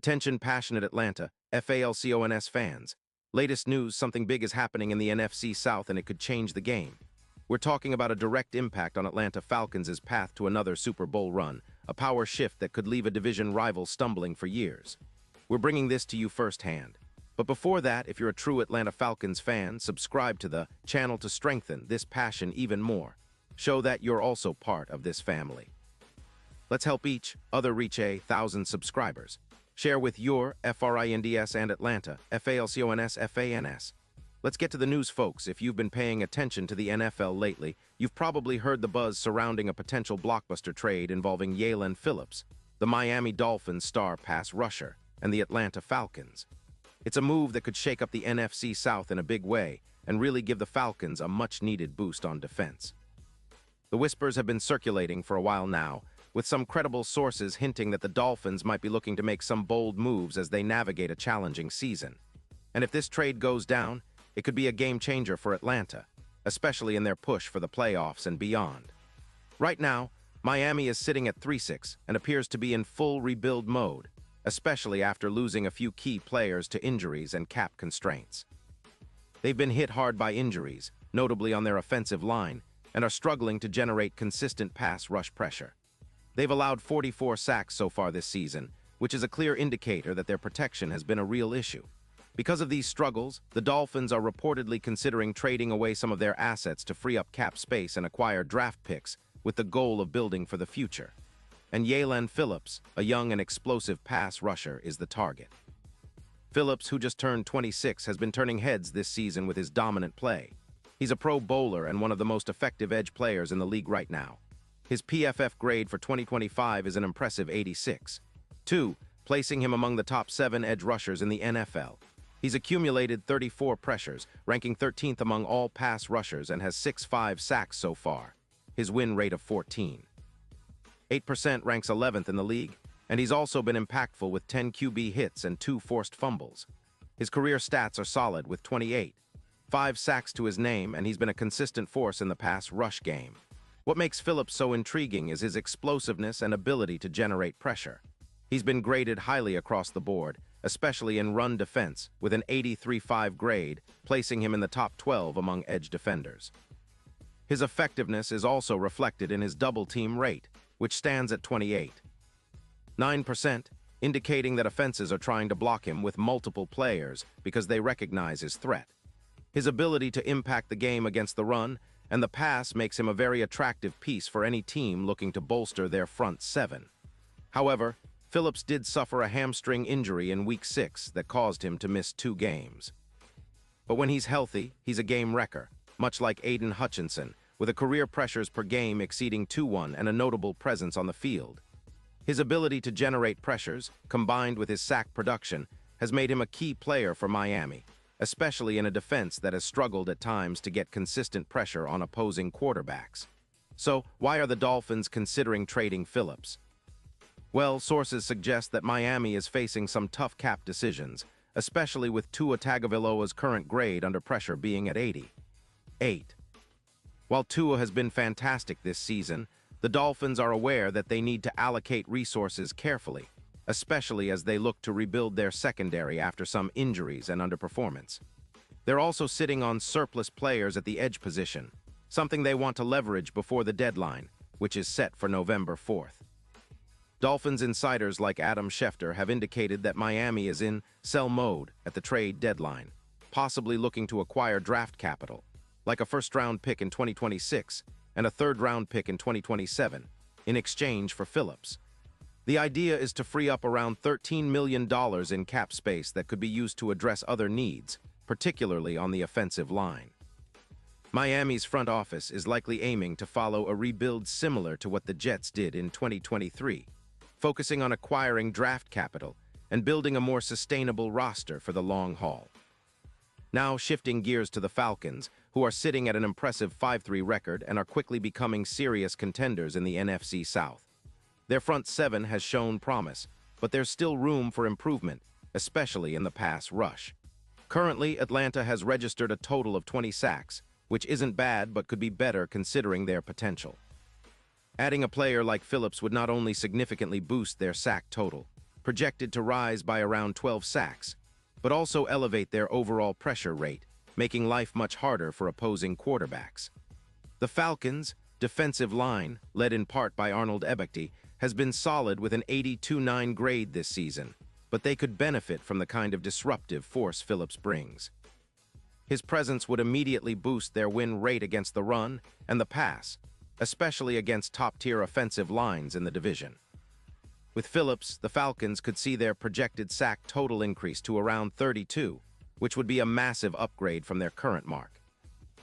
Attention passionate Atlanta, Falcons fans. Latest news, something big is happening in the NFC South and it could change the game. We're talking about a direct impact on Atlanta Falcons' path to another Super Bowl run, a power shift that could leave a division rival stumbling for years. We're bringing this to you firsthand. But before that, if you're a true Atlanta Falcons fan, subscribe to the channel to strengthen this passion even more. Show that you're also part of this family. Let's help each other reach 1,000 subscribers. Share with your FRINDS and Atlanta, FALCONS. Let's get to the news, folks. If you've been paying attention to the NFL lately, you've probably heard the buzz surrounding a potential blockbuster trade involving Jalen Phillips, the Miami Dolphins star pass rusher, and the Atlanta Falcons. It's a move that could shake up the NFC South in a big way and really give the Falcons a much-needed boost on defense. The whispers have been circulating for a while now, with some credible sources hinting that the Dolphins might be looking to make some bold moves as they navigate a challenging season. And if this trade goes down, it could be a game-changer for Atlanta, especially in their push for the playoffs and beyond. Right now, Miami is sitting at 3-6 and appears to be in full rebuild mode, especially after losing a few key players to injuries and cap constraints. They've been hit hard by injuries, notably on their offensive line, and are struggling to generate consistent pass rush pressure. They've allowed 44 sacks so far this season, which is a clear indicator that their protection has been a real issue. Because of these struggles, the Dolphins are reportedly considering trading away some of their assets to free up cap space and acquire draft picks with the goal of building for the future. And Jalen Phillips, a young and explosive pass rusher, is the target. Phillips, who just turned 26, has been turning heads this season with his dominant play. He's a pro bowler and one of the most effective edge players in the league right now. His PFF grade for 2025 is an impressive 86, placing him among the top 7 edge rushers in the NFL. He's accumulated 34 pressures, ranking 13th among all pass rushers, and has 6.5 sacks so far. His win rate of 14. 8% ranks 11th in the league, and he's also been impactful with 10 QB hits and 2 forced fumbles. His career stats are solid with 28, 5 sacks to his name, and he's been a consistent force in the pass rush game. What makes Phillips so intriguing is his explosiveness and ability to generate pressure. He's been graded highly across the board, especially in run defense, with an 83.5 grade, placing him in the top 12 among edge defenders. His effectiveness is also reflected in his double-team rate, which stands at 28. 9%, indicating that offenses are trying to block him with multiple players because they recognize his threat. His ability to impact the game against the run and the pass makes him a very attractive piece for any team looking to bolster their front 7. However, Phillips did suffer a hamstring injury in Week 6 that caused him to miss 2 games. But when he's healthy, he's a game wrecker, much like Aiden Hutchinson, with a career pressures per game exceeding 2-1 and a notable presence on the field. His ability to generate pressures, combined with his sack production, has made him a key player for Miami, especially in a defense that has struggled at times to get consistent pressure on opposing quarterbacks. So, why are the Dolphins considering trading Phillips? Well, sources suggest that Miami is facing some tough cap decisions, especially with Tua Tagovailoa's current grade under pressure being at 88. While Tua has been fantastic this season, the Dolphins are aware that they need to allocate resources carefully, especially as they look to rebuild their secondary after some injuries and underperformance. They're also sitting on surplus players at the edge position, something they want to leverage before the deadline, which is set for November 4th. Dolphins insiders like Adam Schefter have indicated that Miami is in sell mode at the trade deadline, possibly looking to acquire draft capital, like a first-round pick in 2026 and a third-round pick in 2027, in exchange for Phillips. The idea is to free up around $13 million in cap space that could be used to address other needs, particularly on the offensive line. Miami's front office is likely aiming to follow a rebuild similar to what the Jets did in 2023, focusing on acquiring draft capital and building a more sustainable roster for the long haul. Now shifting gears to the Falcons, who are sitting at an impressive 5-3 record and are quickly becoming serious contenders in the NFC South. Their front 7 has shown promise, but there's still room for improvement, especially in the pass rush. Currently, Atlanta has registered a total of 20 sacks, which isn't bad but could be better considering their potential. Adding a player like Phillips would not only significantly boost their sack total, projected to rise by around 12 sacks, but also elevate their overall pressure rate, making life much harder for opposing quarterbacks. The Falcons' defensive line, led in part by Arnold Ebiketie, has been solid with an 82-9 grade this season, but they could benefit from the kind of disruptive force Phillips brings. His presence would immediately boost their win rate against the run and the pass, especially against top-tier offensive lines in the division. With Phillips, the Falcons could see their projected sack total increase to around 32, which would be a massive upgrade from their current mark.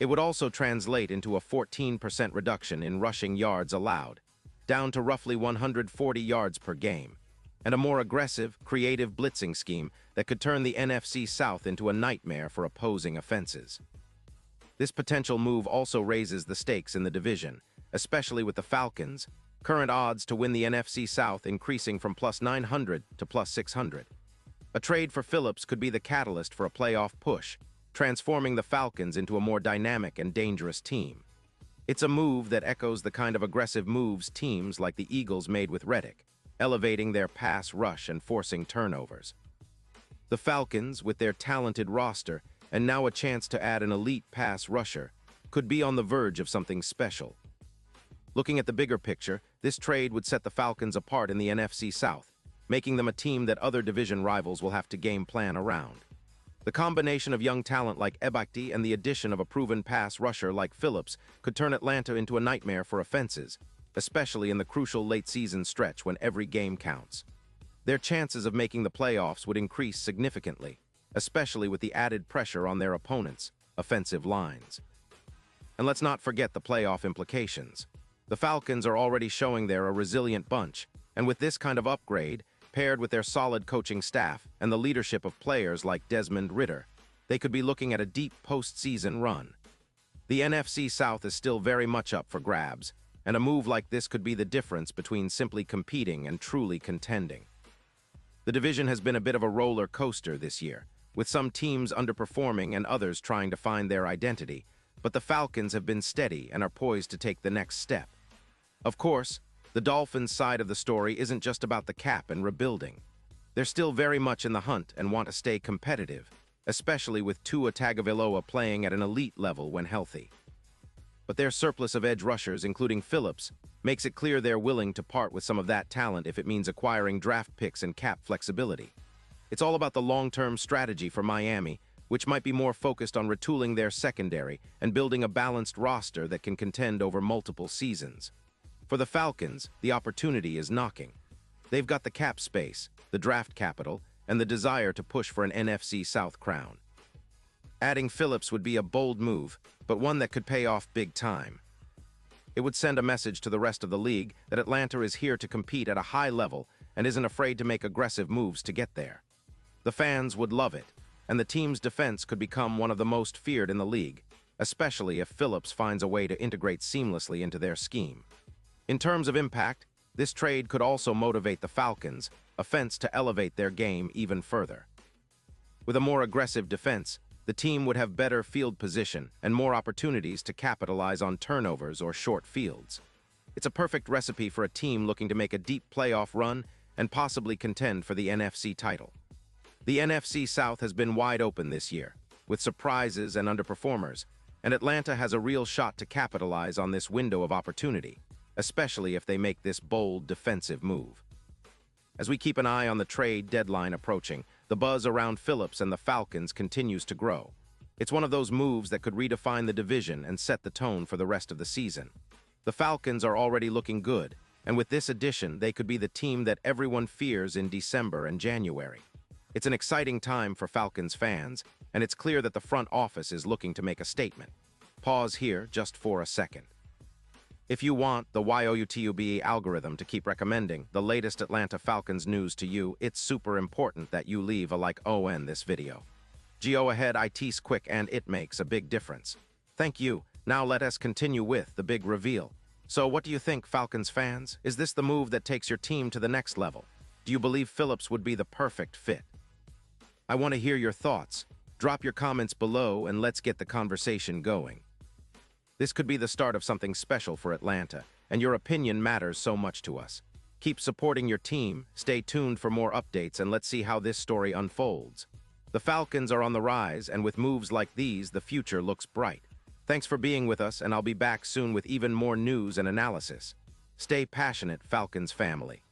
It would also translate into a 14% reduction in rushing yards allowed, down to roughly 140 yards per game, and a more aggressive, creative blitzing scheme that could turn the NFC South into a nightmare for opposing offenses. This potential move also raises the stakes in the division, especially with the Falcons' current odds to win the NFC South increasing from +900 to +600. A trade for Phillips could be the catalyst for a playoff push, transforming the Falcons into a more dynamic and dangerous team. It's a move that echoes the kind of aggressive moves teams like the Eagles made with Reddick, elevating their pass rush and forcing turnovers. The Falcons, with their talented roster and now a chance to add an elite pass rusher, could be on the verge of something special. Looking at the bigger picture, this trade would set the Falcons apart in the NFC South, making them a team that other division rivals will have to game plan around. The combination of young talent like Ebiketie and the addition of a proven pass rusher like Phillips could turn Atlanta into a nightmare for offenses, especially in the crucial late-season stretch when every game counts. Their chances of making the playoffs would increase significantly, especially with the added pressure on their opponents' offensive lines. And let's not forget the playoff implications. The Falcons are already showing they're a resilient bunch, and with this kind of upgrade, paired with their solid coaching staff and the leadership of players like Desmond Ridder, they could be looking at a deep postseason run. The NFC South is still very much up for grabs, and a move like this could be the difference between simply competing and truly contending. The division has been a bit of a roller coaster this year, with some teams underperforming and others trying to find their identity, but the Falcons have been steady and are poised to take the next step. Of course, the Dolphins' side of the story isn't just about the cap and rebuilding. They're still very much in the hunt and want to stay competitive, especially with Tua Tagovailoa playing at an elite level when healthy. But their surplus of edge rushers, including Phillips, makes it clear they're willing to part with some of that talent if it means acquiring draft picks and cap flexibility. It's all about the long-term strategy for Miami, which might be more focused on retooling their secondary and building a balanced roster that can contend over multiple seasons. For the Falcons, the opportunity is knocking. They've got the cap space, the draft capital, and the desire to push for an NFC South crown. Adding Phillips would be a bold move, but one that could pay off big time. It would send a message to the rest of the league that Atlanta is here to compete at a high level and isn't afraid to make aggressive moves to get there. The fans would love it, and the team's defense could become one of the most feared in the league, especially if Phillips finds a way to integrate seamlessly into their scheme. In terms of impact, this trade could also motivate the Falcons' offense to elevate their game even further. With a more aggressive defense, the team would have better field position and more opportunities to capitalize on turnovers or short fields. It's a perfect recipe for a team looking to make a deep playoff run and possibly contend for the NFC title. The NFC South has been wide open this year, with surprises and underperformers, and Atlanta has a real shot to capitalize on this window of opportunity, especially if they make this bold defensive move. As we keep an eye on the trade deadline approaching, the buzz around Phillips and the Falcons continues to grow. It's one of those moves that could redefine the division and set the tone for the rest of the season. The Falcons are already looking good, and with this addition, they could be the team that everyone fears in December and January. It's an exciting time for Falcons fans, and it's clear that the front office is looking to make a statement. Pause here just for a second. If you want the YouTube algorithm to keep recommending the latest Atlanta Falcons news to you, it's super important that you leave a like on this video. Go ahead, it's quick and it makes a big difference. Thank you. Now let us continue with the big reveal. So what do you think, Falcons fans? Is this the move that takes your team to the next level? Do you believe Phillips would be the perfect fit? I want to hear your thoughts. Drop your comments below and let's get the conversation going. This could be the start of something special for Atlanta, and your opinion matters so much to us. Keep supporting your team, stay tuned for more updates, and let's see how this story unfolds. The Falcons are on the rise, and with moves like these, the future looks bright. Thanks for being with us, and I'll be back soon with even more news and analysis. Stay passionate, Falcons family.